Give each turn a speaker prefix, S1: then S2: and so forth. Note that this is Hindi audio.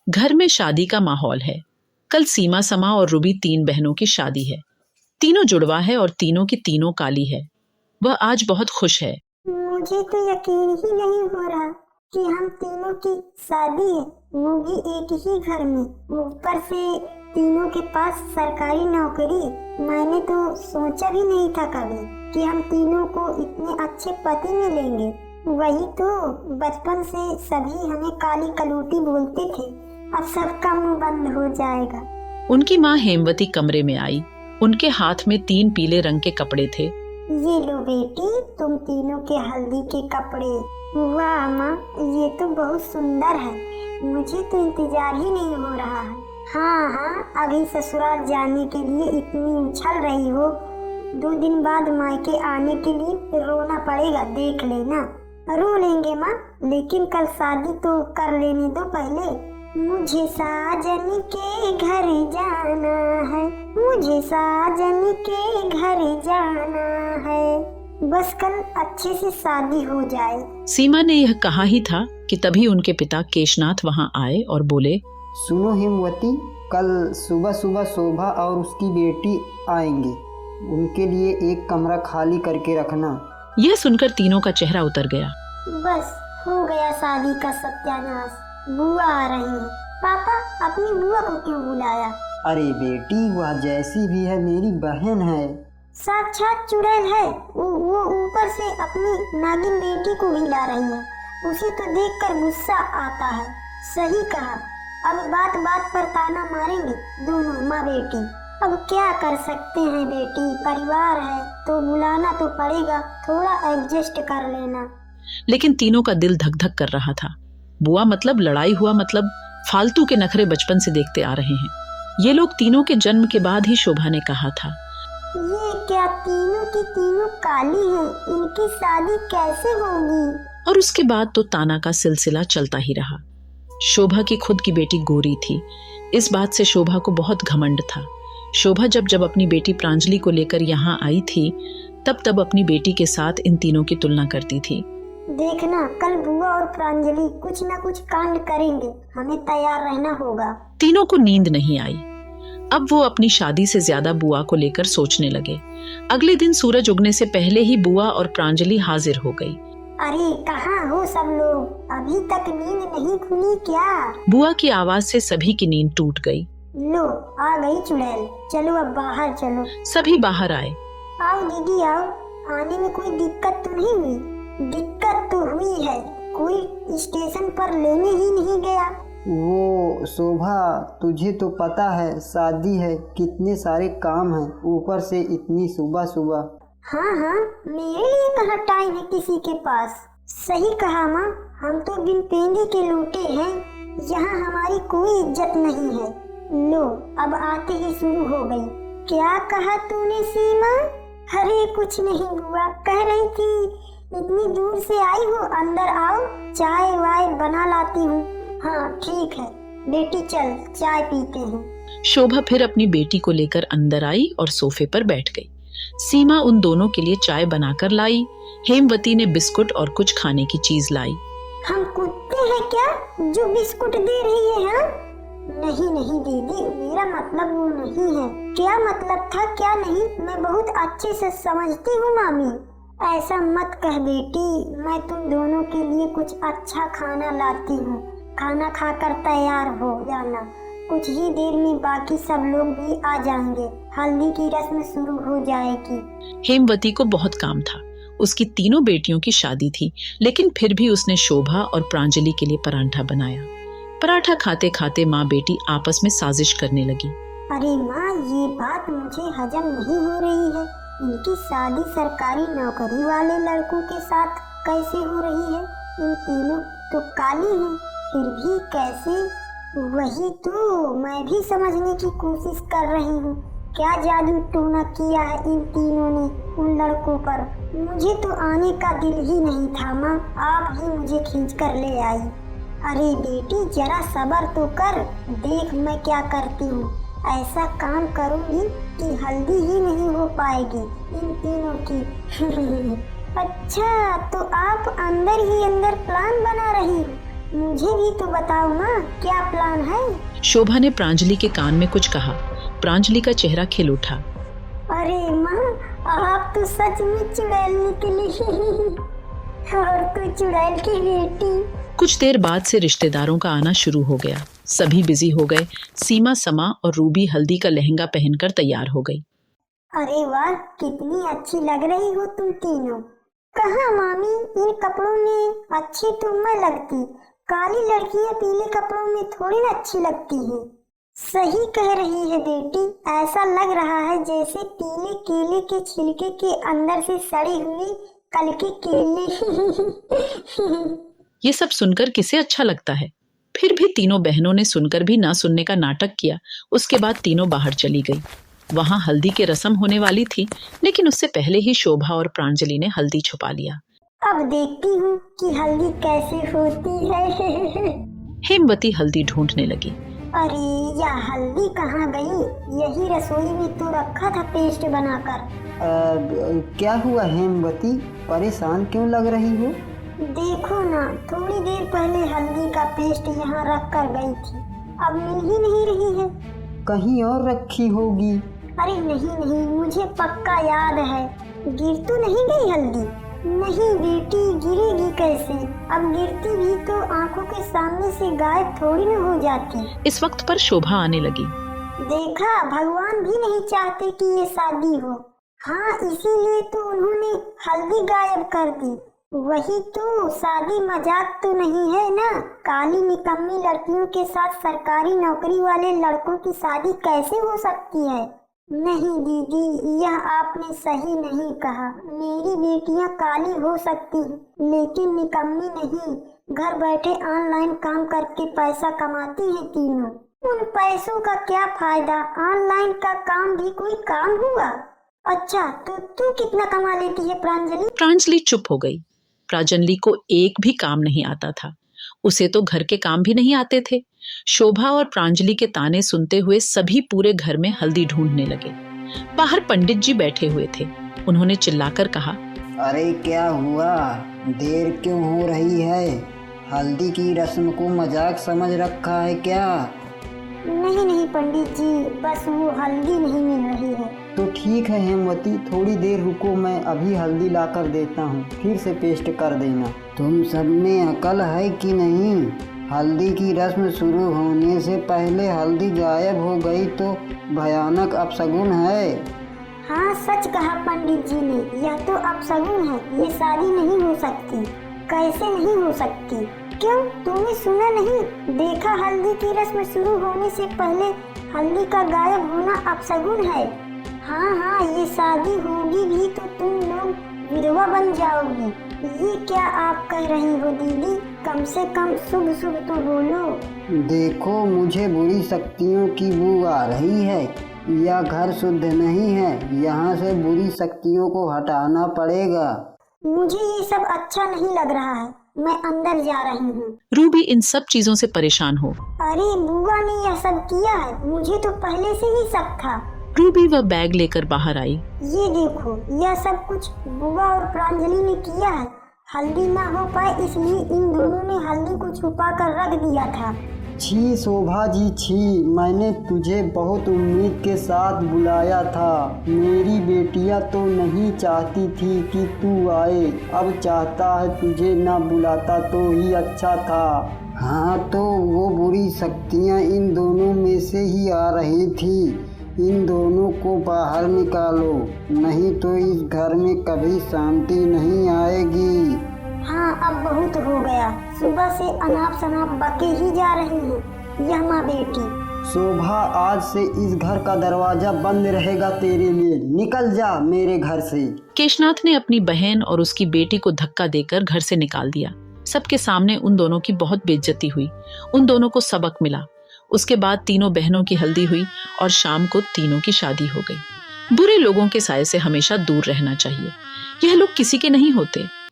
S1: घर में शादी का माहौल है। कल सीमा, समा और रूबी 3 बहनों की शादी है। तीनों जुड़वा है और तीनों की तीनों काली है। वह आज बहुत खुश है।
S2: मुझे तो यकीन ही नहीं हो रहा कि हम तीनों की शादी है, वो भी एक ही घर में, ऊपर से तीनों के पास सरकारी नौकरी। मैंने तो सोचा भी नहीं था कभी कि हम तीनों को इतने अच्छे पति मिलेंगे। वही तो, बचपन से सभी हमें काली कलूटी बोलते थे, अब सबका मुंह बंद हो जाएगा।
S1: उनकी माँ हेमवती कमरे में आई। उनके हाथ में 3 पीले रंग के कपड़े थे।
S2: ये लो बेटी, तुम तीनों के हल्दी के कपड़े। वाह माँ, ये तो बहुत सुंदर है। मुझे तो इंतजार ही नहीं हो रहा है। हाँ, अभी ससुराल जाने के लिए इतनी उछल रही हो, 2 दिन बाद मायके आने के लिए रोना पड़ेगा, देख लेना। रो लेंगे माँ, लेकिन कल शादी तो कर लेने दो पहले। मुझे साजन के घर जाना है, मुझे साजन के घर जाना है, बस कल अच्छे से शादी हो जाए।
S1: सीमा ने यह कहा ही था कि तभी उनके पिता केशनाथ वहां आए और बोले,
S3: सुनो हेमवती, कल सुबह सुबह शोभा और उसकी बेटी आएंगे, उनके लिए एक कमरा खाली करके रखना।
S1: यह सुनकर तीनों का चेहरा उतर गया।
S2: बस हो गया शादी का सत्यानाश। बुआ आ रही है। पापा, अपनी बुआ को क्यों बुलाया?
S3: अरे बेटी, वह जैसी भी है मेरी बहन है।
S2: साक्षात चुड़ैल है। वो ऊपर से अपनी नागिन बेटी को भी ला रही है। उसे तो देखकर गुस्सा आता है। सही कहा, अब बात बात पर ताना मारेंगे दोनों माँ बेटी। अब क्या कर सकते हैं बेटी, परिवार है तो बुलाना तो पड़ेगा, थोड़ा एडजस्ट कर लेना।
S1: लेकिन तीनों का दिल धक धक कर रहा था। बुआ मतलब लड़ाई हुआ मतलब फालतू के नखरे बचपन से देखते आ रहे हैं। ये लोग तीनों के जन्म के बाद ही शोभा ने कहा था।
S2: ये क्या तीनों की तीनों काली हैं, इनकी शादी कैसे होगी?
S1: और उसके बाद तो ताना का सिलसिला चलता ही रहा। शोभा की खुद की बेटी गोरी थी। इस बात से शोभा को बहुत घमंड था। शोभा जब जब अपनी बेटी प्रांजलि को लेकर यहाँ आई थी, तब तब अपनी बेटी के साथ इन तीनों की तुलना करती थी।
S2: देखना, कल बुआ और प्रांजलि कुछ न कुछ कांड करेंगे, हमें तैयार रहना होगा।
S1: तीनों को नींद नहीं आई। अब वो अपनी शादी से ज्यादा बुआ को लेकर सोचने लगे। अगले दिन सूरज उगने से पहले ही बुआ और प्रांजलि हाजिर हो गई।
S2: अरे कहाँ हो सब लोग, अभी तक नींद नहीं खुली क्या?
S1: बुआ की आवाज से सभी की नींद टूट गई।
S2: लो, आ गई चुड़ैल, चलो अब बाहर चलो।
S1: सभी बाहर आए।
S2: आओ दीदी आओ, आने में कोई दिक्कत तो नहीं हुई? दिक्कत तो हुई है, कोई स्टेशन पर लेने ही नहीं गया।
S3: वो शोभा, तुझे तो पता है शादी है, कितने सारे काम हैं, ऊपर से इतनी सुबह सुबह।
S2: हाँ, मेरे लिए कहाँ टाइम है किसी के पास। सही कहा माँ, हम तो बिन पेंदे के लूटे हैं, यहाँ हमारी कोई इज्जत नहीं है। लो, अब आते ही शुरू हो गई। क्या कहा तूने सीमा? अरे कुछ नहीं बुआ, कह रही थी इतनी दूर से आई हो, अंदर आओ, चाय वाय बना लाती हूँ। हाँ ठीक है बेटी, चल चाय पीते हैं।
S1: शोभा फिर अपनी बेटी को लेकर अंदर आई और सोफे पर बैठ गई। सीमा उन दोनों के लिए चाय बनाकर लाई। हेमवती ने बिस्कुट और कुछ खाने की चीज लाई।
S2: हम कुत्ते हैं क्या जो बिस्कुट दे रही है? हाँ? नहीं दीदी, मेरा मतलब वो नहीं है। क्या मतलब था क्या नहीं, मैं बहुत अच्छे से समझती हूँ मामी। ऐसा मत कह बेटी, मैं तुम दोनों के लिए कुछ अच्छा खाना लाती हूँ, खाना खाकर तैयार हो जाना। कुछ ही देर में बाकी सब लोग भी आ जाएंगे, हल्दी की रस्म शुरू हो जाएगी।
S1: हेमवती को बहुत काम था। उसकी तीनों बेटियों की शादी थी, लेकिन फिर भी उसने शोभा और प्रांजलि के लिए पराठा बनाया। पराठा खाते खाते माँ बेटी आपस में साजिश करने लगी।
S2: अरे माँ, ये बात मुझे हजम नहीं हो रही है, इनकी शादी सरकारी नौकरी वाले लड़कों के साथ कैसे हो रही है? इन तीनों तो काली हैं, फिर भी कैसे? वही तो मैं भी समझने की कोशिश कर रही हूँ। क्या जादू टोना किया है इन तीनों ने उन लड़कों पर? मुझे तो आने का दिल ही नहीं था माँ, आप ही मुझे खींच कर ले आई। अरे बेटी, जरा सब्र तो कर, देख मैं क्या करती हूँ। ऐसा काम करूँगी कि हल्दी ही नहीं हो पाएगी इन तीनों की। अच्छा, तो आप अंदर ही अंदर प्लान बना रही हो? मुझे भी तो बताओ ना, क्या प्लान है?
S1: शोभा ने प्रांजलि के कान में कुछ कहा। प्रांजलि का चेहरा खिल उठा।
S2: अरे माँ, आप तो सच में चुड़ैल निकली। और तू चुड़ैल की बेटी।
S1: कुछ देर बाद से रिश्तेदारों का आना शुरू हो गया। सभी बिजी हो गए। सीमा, समा और रूबी हल्दी का लहंगा पहनकर तैयार हो गई।
S2: अरे वाह, कितनी अच्छी लग रही हो तुम तीनों। कहाँ मामी, इन कपड़ों में अच्छी तो मैं लगती। काली लड़कियां पीले कपड़ों में थोड़ी ना अच्छी लगती है। सही कह रही है बेटी, ऐसा लग रहा है जैसे पीले केले के छिलके के अंदर से सड़ी हुई कल के केले।
S1: ये सब सुनकर किसे अच्छा लगता है। फिर भी तीनों बहनों ने सुनकर भी ना सुनने का नाटक किया। उसके बाद तीनों बाहर चली गई। वहां हल्दी की रस्म होने वाली थी, लेकिन उससे पहले ही शोभा और प्रांजलि ने हल्दी छुपा लिया।
S2: अब देखती हूँ कि हल्दी कैसे होती है।
S1: हेमवती हल्दी ढूंढने लगी।
S2: अरे यह हल्दी कहाँ गई? यही रसोई में तो रखा था पेस्ट बनाकर।
S3: क्या हुआ हेमवती, परेशान क्यों लग रही हो?
S2: देखो ना, थोड़ी देर पहले हल्दी का पेस्ट यहाँ रख कर गई थी, अब मिल ही नहीं रही है।
S3: कहीं और रखी होगी।
S2: अरे नहीं नहीं, मुझे पक्का याद है। गिर तो नहीं गई हल्दी? नहीं बेटी, गिरेगी कैसे? अब गिरती भी तो आंखों के सामने से गायब थोड़ी न हो जाती।
S1: इस वक्त पर शोभा आने लगी।
S2: देखा, भगवान भी नहीं चाहते कि ये शादी हो। हाँ, इसीलिए तो उन्होंने हल्दी गायब कर दी। वही तो, शादी मजाक तो नहीं है ना। काली निकम्मी लड़कियों के साथ सरकारी नौकरी वाले लड़कों की शादी कैसे हो सकती है? नहीं दीदी, यह आपने सही नहीं कहा। मेरी बेटियां काली हो सकती हैं, लेकिन निकम्मी नहीं। घर बैठे ऑनलाइन काम करके पैसा कमाती हैं तीनों। उन पैसों का क्या फायदा? ऑनलाइन का काम भी कोई काम हुआ? अच्छा, तो तू कितना कमा लेती है प्रांजलि?
S1: प्रांजलि चुप हो गई। प्रांजलि को एक भी काम नहीं आता था। उसे तो घर के काम भी नहीं आते थे। शोभा और प्रांजलि के ताने सुनते हुए सभी पूरे घर में हल्दी ढूंढने लगे। बाहर पंडित जी बैठे हुए थे। उन्होंने चिल्लाकर कहा,
S3: अरे क्या हुआ, देर क्यों हो रही है? हल्दी की रस्म को मजाक समझ रखा है क्या?
S2: नहीं नहीं पंडित जी, बस वो हल्दी नहीं मिल रही है।
S3: तो ठीक है हेमवती, थोड़ी देर रुको, मैं अभी हल्दी लाकर देता हूँ, फिर से पेस्ट कर देना। तुम सब में अकल है कि नहीं? हल्दी की रस्म शुरू होने से पहले हल्दी गायब हो गई तो भयानक अपशगुन है।
S2: हाँ, सच कहा पंडित जी ने, यह तो अपशगुन है। ये शादी नहीं हो सकती। कैसे नहीं हो सकती? क्यों, तुमने सुना नहीं? देखा, हल्दी की रस्म शुरू होने से पहले हल्दी का गायब होना अपशगुन है। हाँ हाँ, ये शादी होगी भी तो तुम लोग विधवा बन जाओगी। ये क्या आप कह रही हो दीदी? कम से कम शुभ शुभ तो बोलो।
S3: देखो, मुझे बुरी शक्तियों की बू आ रही है। यह घर शुद्ध नहीं है, यहाँ से बुरी शक्तियों को हटाना पड़ेगा।
S2: मुझे ये सब अच्छा नहीं लग रहा है, मैं अंदर जा रही हूँ।
S1: रूबी इन सब चीजों से परेशान हो।
S2: अरे बुआ ने यह सब किया है, मुझे तो पहले से ही शक था।
S1: रूबी वह बैग लेकर बाहर आई।
S2: ये देखो, यह सब कुछ बुआ और प्रांजलि ने किया है। हल्दी ना हो पाए इसलिए इन दोनों ने हल्दी को छुपा कर रख दिया था।
S3: छी शोभा जी छी, मैंने तुझे बहुत उम्मीद के साथ बुलाया था। मेरी बेटियां तो नहीं चाहती थी कि तू आए, अब चाहता है तुझे ना बुलाता तो ही अच्छा था। हाँ, तो वो बुरी शक्तियाँ इन दोनों में से ही आ रही थी। इन दोनों को बाहर निकालो, नहीं तो इस घर में कभी शांति नहीं आएगी।
S2: हाँ, अब बहुत हो गया। सुबह से अनाप शनाप बके ही जा रही है यह माँ बेटी।
S3: शोभा, आज से इस घर का दरवाजा बंद रहेगा तेरे लिए। निकल जा मेरे घर से।
S1: केशनाथ ने अपनी बहन और उसकी बेटी को धक्का देकर घर से निकाल दिया। सबके सामने उन दोनों की बहुत बेइज्जती हुई। उन दोनों को सबक मिला। उसके बाद तीनों बहनों की हल्दी हुई और शाम को तीनों की शादी हो गई। बुरे लोगों के साए से हमेशा दूर रहना चाहिए। यह लोग किसी के नहीं होते।